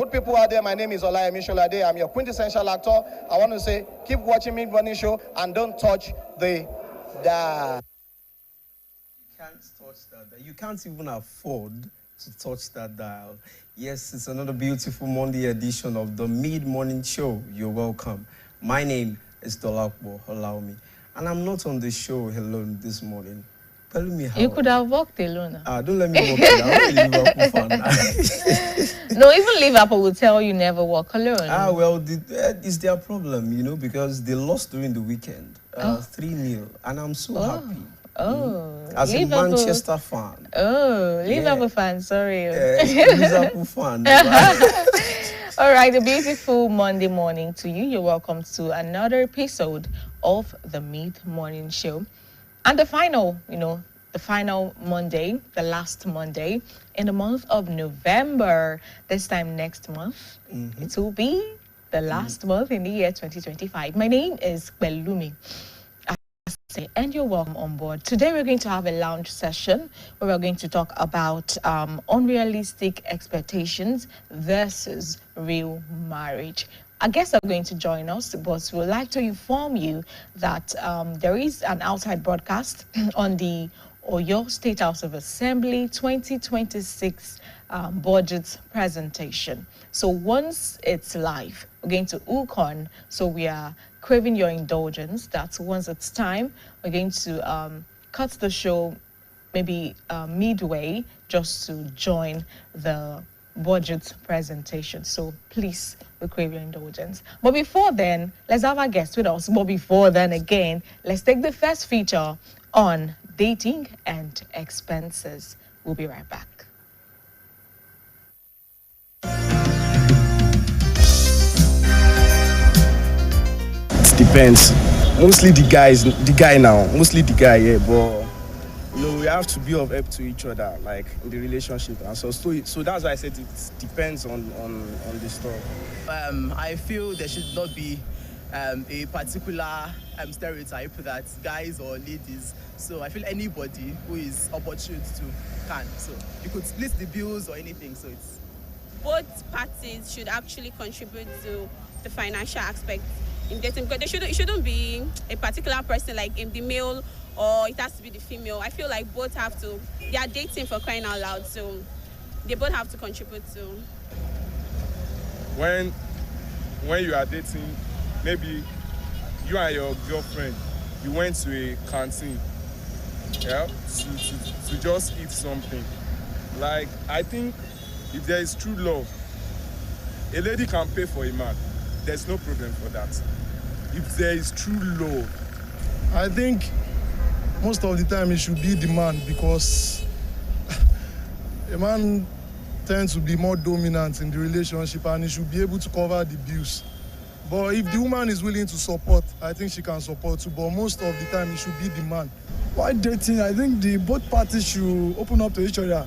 Good people out there, my name is Olayemi Sholade. I'm your quintessential actor. I want to say, keep watching Mid Morning Show and don't touch the dial. You can't touch that dial. You can't even afford to touch that dial. Yes, it's another beautiful Monday edition of the Mid Morning Show. You're welcome. My name is Dolakbo Olaomi, and I'm not on the show alone this morning. Tell me how. You could have walked alone. Don't let me walk alone. I'm a Liverpool fan. No, even Liverpool will tell you never walk alone. Well, it's their problem, because they lost during the weekend, 3-0, and I'm so happy. As Liverpool, a Manchester fan. Liverpool fan, sorry. Liverpool fan. All right, a beautiful Monday morning to you. You're welcome to another episode of the Mid Morning Show. And the final Monday, the last Monday in the month of November. This time next month, it will be the last month in the year 2025. My name is Belumi. And you're welcome on board. Today we're going to have a lounge session where we're going to talk about unrealistic expectations versus real marriage. Our guests are going to join us, but we'd like to inform you that there is an outside broadcast on the Oyo State House of Assembly 2026 budget presentation. So once it's live, we're going to hook on. So we are craving your indulgence that once it's time, we're going to cut the show maybe midway just to join the budget presentation. So please, we crave your indulgence. But before then, let's have our guest with us. But before then, again, let's take the first feature on dating and expenses. We'll be right back. It depends. Mostly the guy, yeah, but we have to be of help to each other, like in the relationship, and so that's why I said it depends on the stuff. I feel there should not be a particular stereotype that guys or ladies. So I feel anybody who is opportune to can. So you could split the bills or anything. So it's both parties should actually contribute to the financial aspect in dating, because it shouldn't be a particular person, like in the male, or it has to be the female. I feel like both have to. They are dating, for crying out loud, so they both have to contribute to. When you are dating, maybe you and your girlfriend, you went to a canteen, to just eat something. Like, I think if there is true love, a lady can pay for a man. There's no problem for that. If there is true love, I think most of the time it should be the man, because a man tends to be more dominant in the relationship and he should be able to cover the bills. But if the woman is willing to support, I think she can support too. But most of the time it should be the man. While dating, I think both parties should open up to each other.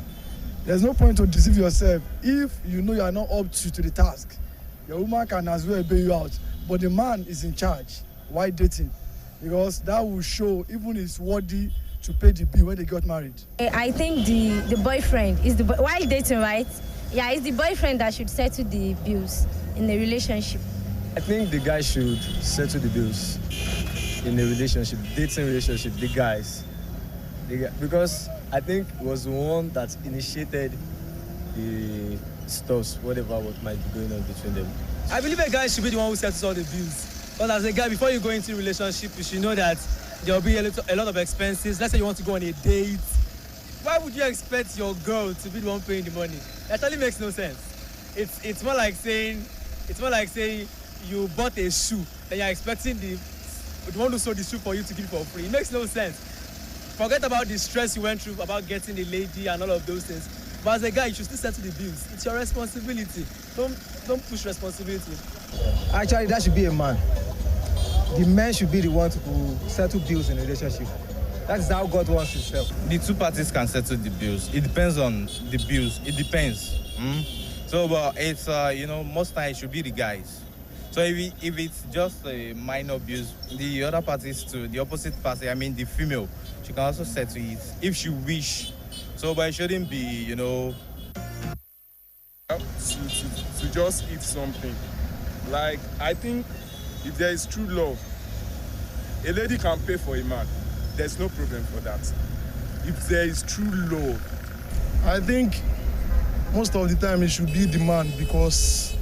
There's no point to deceive yourself. If you know you are not up to the task, your woman can as well bail you out. But the man is in charge while dating, because that will show even he's worthy to pay the bill when they got married. I think the boyfriend is while dating, right? Yeah, it's the boyfriend that should settle the bills in the relationship. I think the guy should settle the bills in a relationship, dating relationship, the guys. Because I think it was the one that initiated the stuff, whatever what might be going on between them. I believe a guy should be the one who settles all the bills. But as a guy, before you go into a relationship, you should know that there will be a lot of expenses. Let's say you want to go on a date. Why would you expect your girl to be the one paying the money? That totally makes no sense. It's more like saying you bought a shoe, then you're expecting the one who sold the shoe for you to give it for free. It makes no sense. Forget about the stress you went through about getting a lady and all of those things. But as a guy, you should still settle the bills. It's your responsibility. Don't push responsibility. Actually, that should be a man. The man should be the one to settle bills in a relationship. That's how God wants himself. The two parties can settle the bills. It depends on the bills. It depends. So, but it's most times it should be the guys. So if it's just a minor bills, the other parties too, the opposite party, I mean the female, she can also settle it if she wish. So, but it shouldn't be, to to just eat something. Like, I think if there is true love, a lady can pay for a man. There's no problem for that. If there is true love, I think most of the time it should be the man because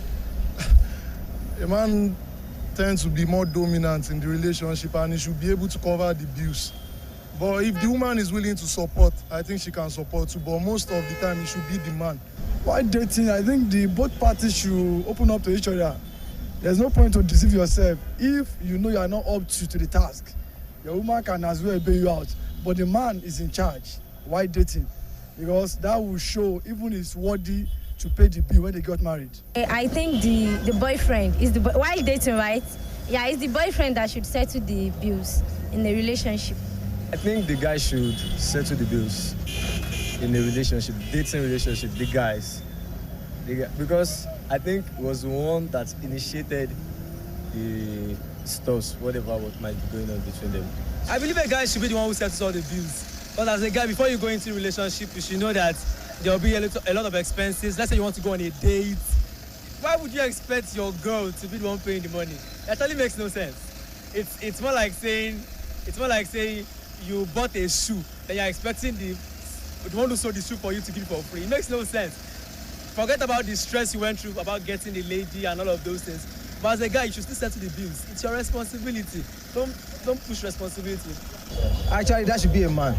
a man tends to be more dominant in the relationship and he should be able to cover the bills. But if the woman is willing to support, I think she can support too. But most of the time it should be the man. While dating, I think both parties should open up to each other. There's no point to deceive yourself. If you know you are not up to the task, your woman can as well bail you out. But the man is in charge while dating, because that will show even he's worthy to pay the bill when they got married. I think the boyfriend is while dating, right? Yeah, it's the boyfriend that should settle the bills in the relationship. I think the guy should settle the bills in a relationship, dating relationship, the guys. Because I think it was the one that initiated the stuff, whatever what might be going on between them. I believe a guy should be the one who settles all the bills. But as a guy, before you go into a relationship, you should know that there will be a lot of expenses. Let's say you want to go on a date. Why would you expect your girl to be the one paying the money? That totally makes no sense. It's more like saying you bought a shoe, then you're expecting the one who sold the shoe for you to give it for free. It makes no sense. Forget about the stress you went through about getting the lady and all of those things. But as a guy, you should still settle the bills. It's your responsibility. Don't push responsibility. Actually, that should be a man.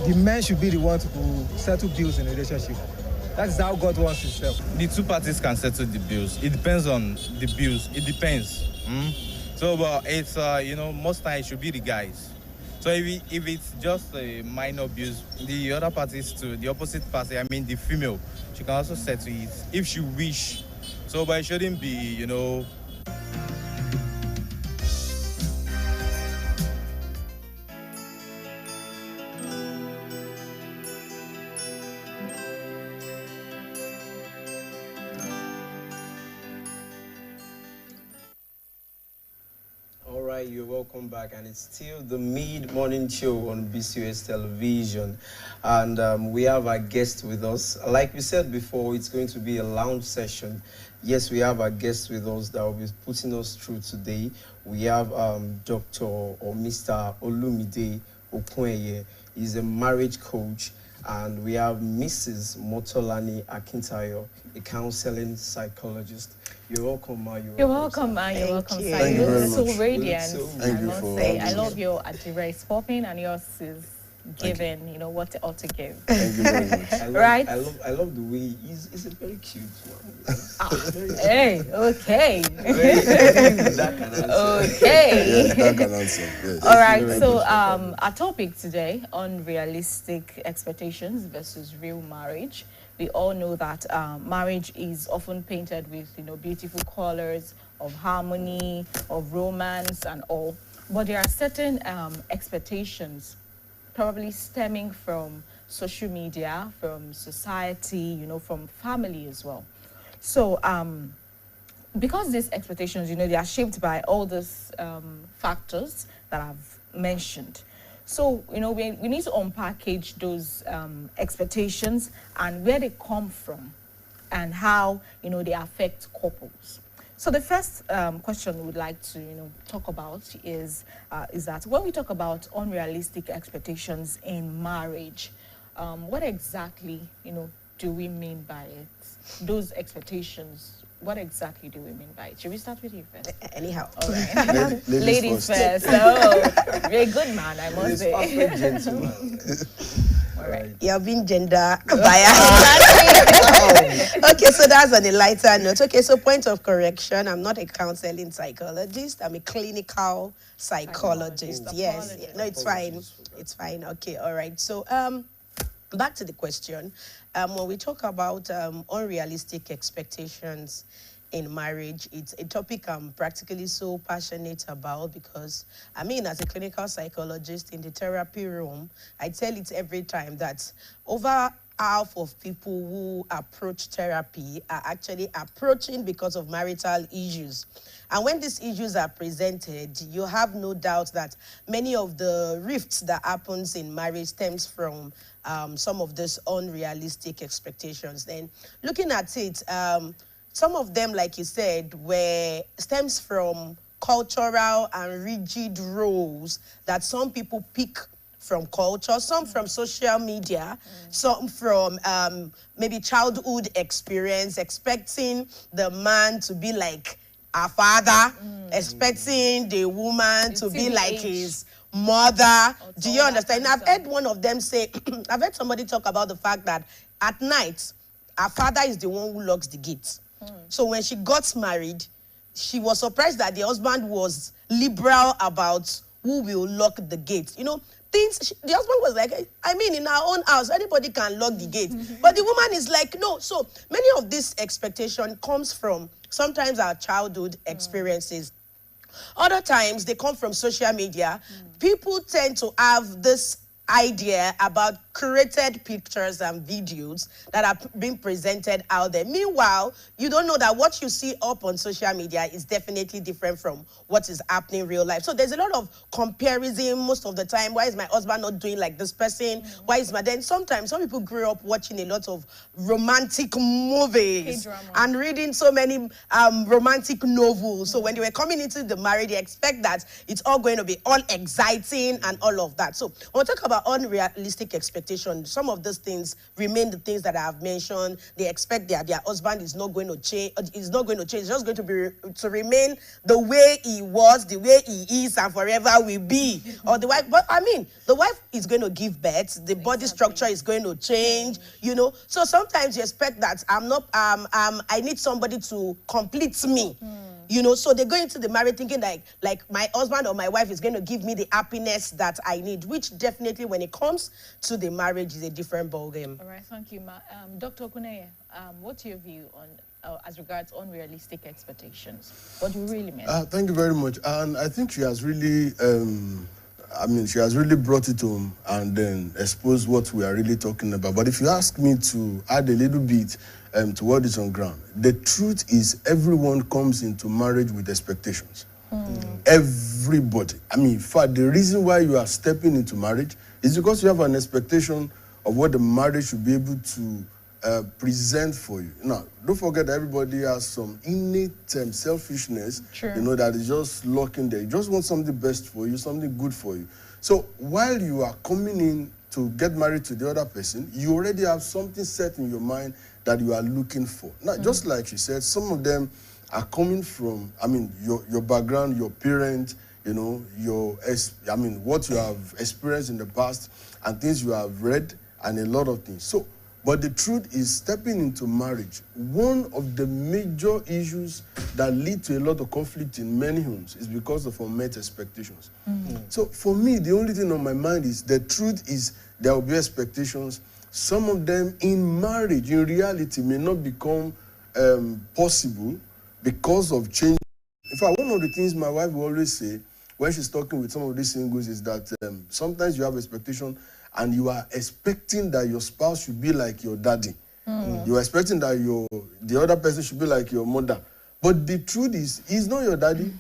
The man should be the one to settle bills in a relationship. That's how God wants himself. The two parties can settle the bills. It depends on the bills. It depends. So, but it's most times it should be the guys. So if it's just a minor bills, the other parties too, the opposite party, I mean the female, she can also settle it if she wish. So, but it shouldn't be, You're welcome back, and it's still the mid-morning show on BCOS television, and we have our guest with us. Like we said before, it's going to be a lounge session. Yes, we have our guest with us that will be putting us through today. We have Dr. or Mr. Olumide Okuneye. He's a marriage coach, and we have Mrs. Motolani Akintayo, a counseling psychologist. You're welcome, Ma. You're welcome, Ma. You're welcome, sir. Thank you You very look so much. radiant. Thank I you must for say, I having love me. your attire is popping, and yours is giving. You know what it ought to give. Thank you very much. Right? I love the way he's a very cute one. Hey, okay. That can answer. Okay. Yeah, that can answer. Yes. All right. So, our topic today: unrealistic expectations versus real marriage. We all know that marriage is often painted with, beautiful colors of harmony, of romance, and all. But there are certain expectations, probably stemming from social media, from society, from family as well. So, because these expectations, they are shaped by all these factors that I've mentioned. So, we need to unpackage those expectations and where they come from and how, they affect couples. So the first question we would like to, talk about is that when we talk about unrealistic expectations in marriage, what exactly, do we mean by it? Those expectations, what exactly do we mean by it? Should we start with you first? Anyhow. All right. Ladies first. Very good man, I must say. All right. You're being gender biased. Okay, so that's on a lighter note. Okay, so point of correction. I'm not a counseling psychologist. I'm a clinical psychologist. Yes. No, it's fine. It's fine. Okay, all right. So back to the question. When we talk about unrealistic expectations in marriage, it's a topic I'm practically so passionate about because, as a clinical psychologist in the therapy room, I tell it every time that over half of people who approach therapy are actually approaching because of marital issues. And when these issues are presented, you have no doubt that many of the rifts that happens in marriage stems from some of these unrealistic expectations. Then looking at it, some of them, like you said, stems from cultural and rigid roles that some people pick from culture, some from social media, some from maybe childhood experience, expecting the man to be like our father, expecting the woman to be like his mother. Do you understand? I've heard one of them say, I've heard somebody talk about the fact that at night, our father is the one who locks the gates. So when she got married, she was surprised that the husband was liberal about who will lock the gate. You know, the husband was like, I mean, in our own house, anybody can lock the gate. But the woman is like, no. So many of this expectation comes from sometimes our childhood experiences. Other times, they come from social media. People tend to have this idea about curated pictures and videos that are being presented out there. Meanwhile, you don't know that what you see up on social media is definitely different from what is happening in real life. So there's a lot of comparison most of the time. Why is my husband not doing like this person? Why is my... Then sometimes some people grew up watching a lot of romantic movies and reading so many romantic novels. So when they were coming into the marriage, they expect that it's all going to be all exciting and all of that. So when we talk about unrealistic expectations, some of those things remain the things that I have mentioned. They expect their husband is not going to change. It's not going to change. It's just going to remain the way he was, the way he is, and forever will be. Or the wife, but I mean, the wife is going to give birth. The body structure is going to change. You know, so sometimes you expect that I need somebody to complete me. You know, so they go into the marriage thinking like my husband or my wife is going to give me the happiness that I need, which definitely when it comes to the marriage is a different ballgame. All right, thank you, Ma. Dr. Kuneye, what's your view on as regards unrealistic expectations? What do you really mean? Thank you very much. And I think she has really, she has really brought it home and then exposed what we are really talking about. But if you ask me to add a little bit to what is on ground, the truth is everyone comes into marriage with expectations. Everybody. I mean, in fact, the reason why you are stepping into marriage is because you have an expectation of what the marriage should be able to present for you. Now, don't forget that everybody has some innate selfishness, you know, that is just lurking there. You just want something best for you, something good for you. So while you are coming in to get married to the other person, you already have something set in your mind that you are looking for. Now, just like she said, some of them are coming from, your background, your parents, you know, what you have experienced in the past and things you have read and a lot of things. So, but the truth is, stepping into marriage, one of the major issues that lead to a lot of conflict in many homes is because of unmet expectations. So for me, the only thing on my mind is the truth is there will be expectations. Some of them in marriage, in reality, may not become possible because of change. In fact, one of the things my wife will always say when she's talking with some of these singles is that sometimes you have expectation and you are expecting that your spouse should be like your daddy. You are expecting that the other person should be like your mother. But the truth is, he's not your daddy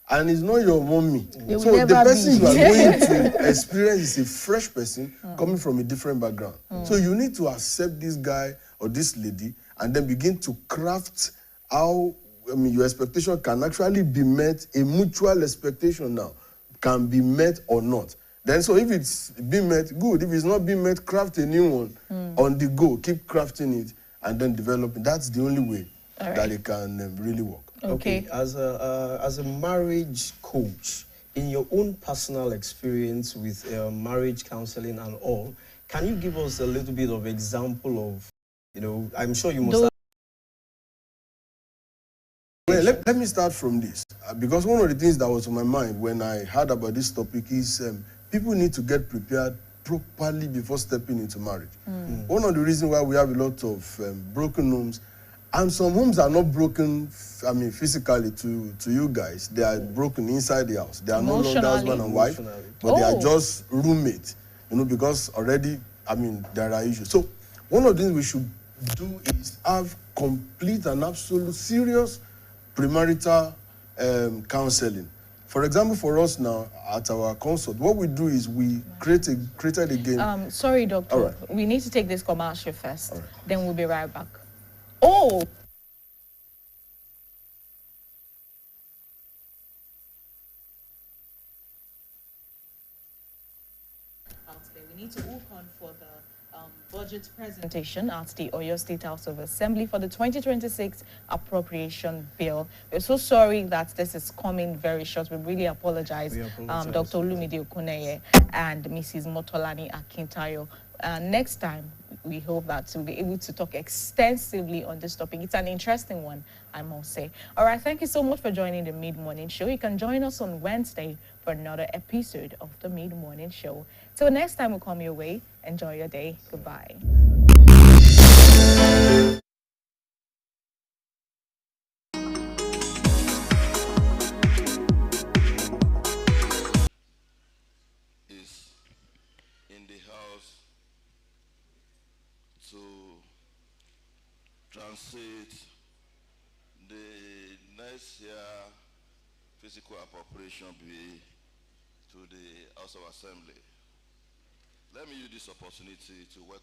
and he's not your mommy. So the person you are going to experience is a fresh person coming from a different background. So you need to accept this guy or this lady and then begin to craft how your expectation can actually be met. A mutual expectation now can be met or not. Then, so if it's being met, good. If it's not being met, craft a new one on the go. Keep crafting it and then developing. That's the only way that it can really work. Okay. As a marriage coach, in your own personal experience with marriage counseling and all, can you give us a little bit of example of, you know, I'm sure you must have... Well, let me start from this. Because one of the things that was on my mind when I heard about this topic is people need to get prepared properly before stepping into marriage. One of the reasons why we have a lot of broken homes, and some homes are not broken, physically to you guys. They are broken inside the house. They are no longer husband and wife, but they are just roommates, you know, because already, there are issues. So one of the things we should do is have complete and absolute serious premarital counseling. For example, for us now at our consult, what we do is we created a game. Sorry, doctor. All right. We need to take this commercial first. Then we'll be right back. Oh! for the budget presentation at the Oyo State House of Assembly for the 2026 appropriation bill. We're so sorry that this is coming very short. We really apologize, Dr. Olumide Okuneye and Mrs. Motolani Akintayo. Next time, we hope that we'll be able to talk extensively on this topic. It's an interesting one, I must say. All right, thank you so much for joining the Mid-Morning Show. You can join us on Wednesday for another episode of the Mid-Morning Show. Till next time we come your way, enjoy your day. Goodbye. Is in the house to transit the next year physical appropriation bill to the House of Assembly. Let me use this opportunity to welcome